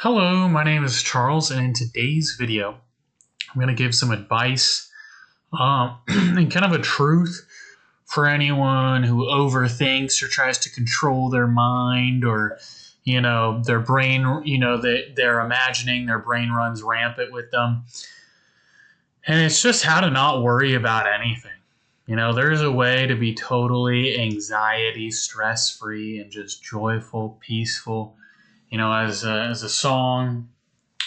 Hello, my name is Charles, and in today's video, I'm going to give some advice and kind of a truth for anyone who overthinks or tries to control their mind or, their brain, that they're imagining their brain runs rampant with them. And it's just how to not worry about anything. There's a way to be totally anxiety, stress free, and just joyful, peaceful. As a song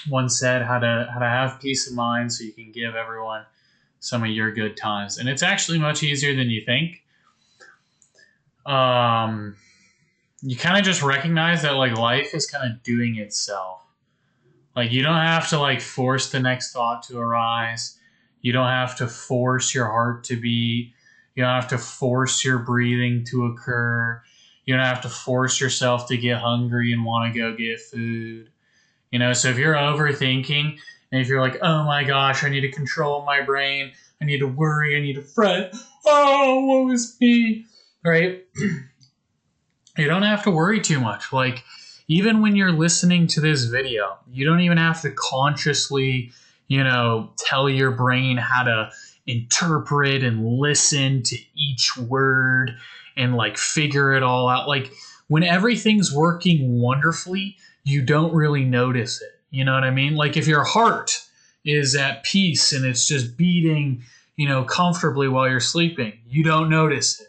once said, how to have peace of mind so you can give everyone some of your good times. And it's actually much easier than you think. You kind of just recognize that like life is kind of doing itself. Like you don't have to like force the next thought to arise. You don't have to force your heart to beat. You don't have to force your breathing to occur. You don't have to force yourself to get hungry and want to go get food. So if you're overthinking and if you're like, oh my gosh, I need to control my brain. I need to worry. I need to fret. Oh, woe is me. Right? You don't have to worry too much. Like, even when you're listening to this video, you don't even have to consciously, tell your brain how to interpret and listen to each word and like figure it all out. Like when everything's working wonderfully, you don't really notice it. You know what I mean? Like if your heart is at peace and it's just beating, comfortably while you're sleeping, you don't notice it.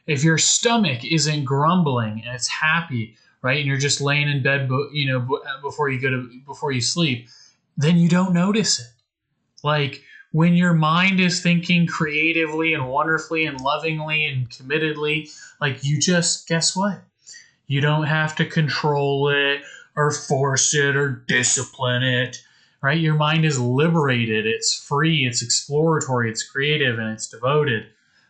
If your stomach isn't grumbling and it's happy, right, and you're just laying in bed, before you sleep, then you don't notice it. Like when your mind is thinking creatively and wonderfully and lovingly and committedly, like you just, guess what? You don't have to control it or force it or discipline it, right? Your mind is liberated. It's free. It's exploratory. It's creative and it's devoted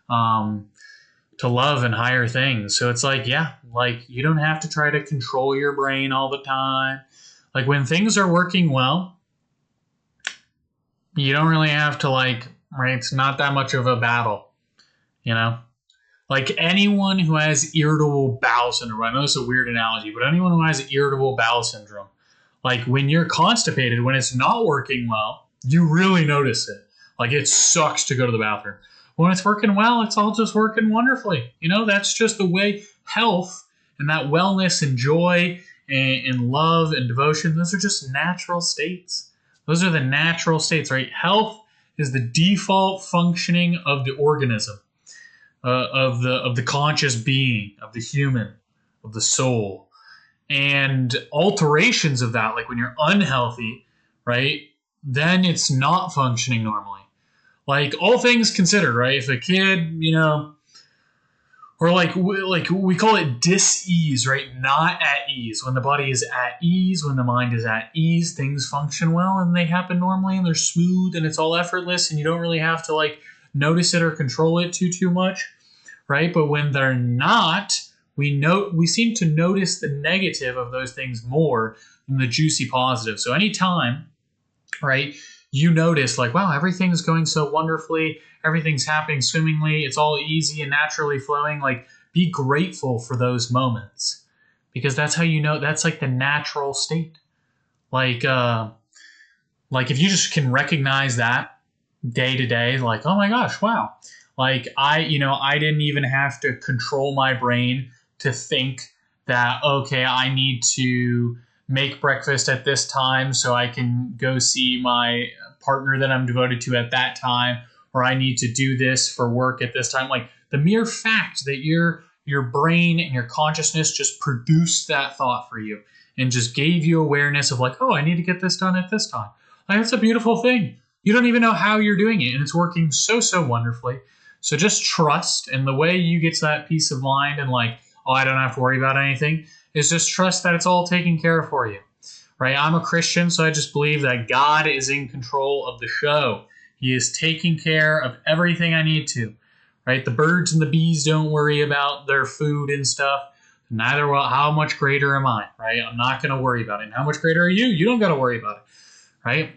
to love and higher things. So it's like, yeah, like you don't have to try to control your brain all the time. Like when things are working well, you don't really have to right? It's not that much of a battle, Like anyone who has irritable bowel syndrome, I know it's a weird analogy, but anyone who has irritable bowel syndrome, like when you're constipated, when it's not working well, you really notice it. Like it sucks to go to the bathroom. When it's working well, it's all just working wonderfully. That's just the way health and that wellness and joy and love and devotion, those are just natural states. Those are the natural states, right? Health is the default functioning of the organism, of the conscious being, of the human, of the soul. And alterations of that, like when you're unhealthy, right, then it's not functioning normally. Like all things considered, right? If a kid, or like we call it dis-ease, right? Not at ease. When the body is at ease, when the mind is at ease, things function well and they happen normally and they're smooth and it's all effortless and you don't really have to like notice it or control it too much, right? But when they're not, we seem to notice the negative of those things more than the juicy positive. So anytime, right, you notice like, wow, everything's going so wonderfully, everything's happening swimmingly, it's all easy and naturally flowing, like be grateful for those moments because that's how that's like the natural state. Like if you just can recognize that day to day, like, oh my gosh, wow. Like I didn't even have to control my brain to think that, okay, I need to make breakfast at this time so I can go see my partner that I'm devoted to at that time, or I need to do this for work at this time. Like the mere fact that your brain and your consciousness just produced that thought for you and just gave you awareness of like, oh, I need to get this done at this time. Like that's a beautiful thing. You don't even know how you're doing it and it's working so wonderfully. So just trust, and the way you get to that peace of mind and like, oh, I don't have to worry about anything, is just trust that it's all taken care of for you, right? I'm a Christian, so I just believe that God is in control of the show. He is taking care of everything I need to, right? The birds and the bees don't worry about their food and stuff. Neither will, how much greater am I, right? I'm not going to worry about it. And how much greater are you? You don't got to worry about it, right?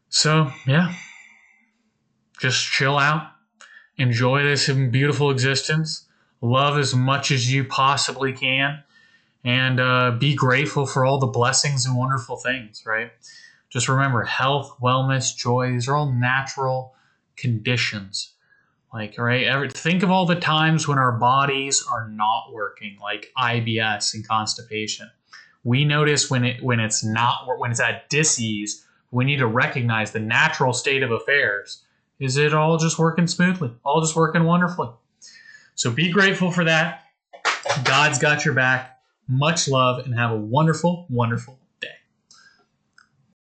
So, yeah, just chill out. Enjoy this beautiful existence. Love as much as you possibly can. and be grateful for all the blessings and wonderful things, right? Just remember health, wellness, joy, these are all natural conditions. Like, right? Think of all the times when our bodies are not working, like IBS and constipation. We notice when it's not when it's at dis-ease, we need to recognize the natural state of affairs. Is it all just working smoothly? All just working wonderfully? So be grateful for that. God's got your back. Much love and have a wonderful, wonderful